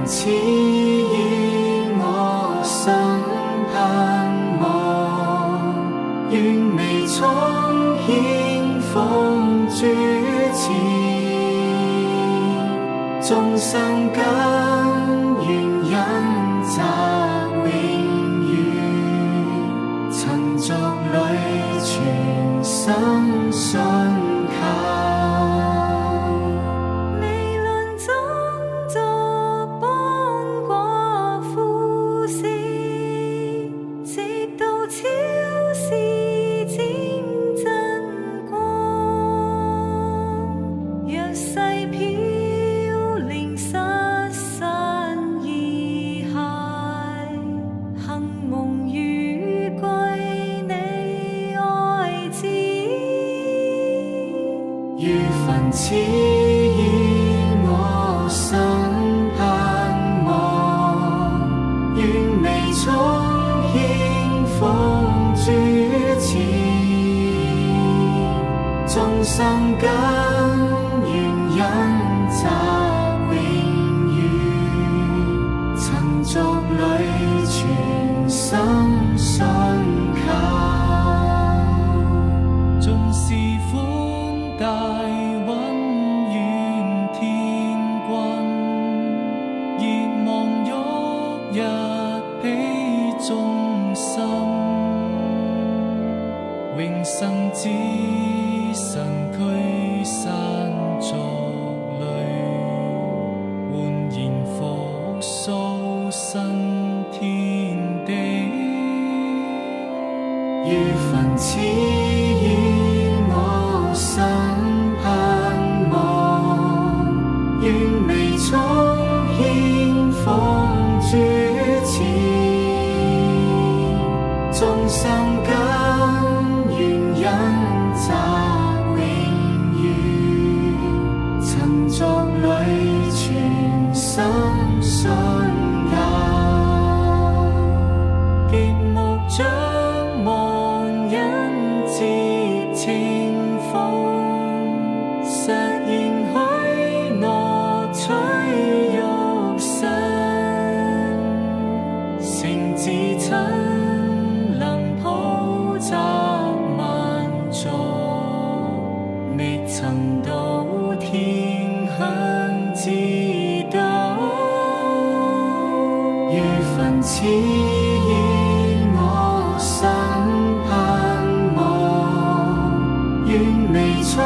此於我心盼望，願微衷獻奉主前，眾生根願恩澤永遠，塵俗裏全心信靠。此於我心盼望，願微衷獻奉主前，眾生根願恩澤永遠，塵俗裏全心信靠，縱是寬大永生之神驅散俗類，煥然復甦新天地。如焚此於我心盼望，願微衷獻奉主前，眾生根恩澤永遠，塵俗裏全心信靠，極目張望恩節清風，實現許諾取肉身，聖子親能普澤未曾到天鄉之道，如焚此於我心盼望，願微衷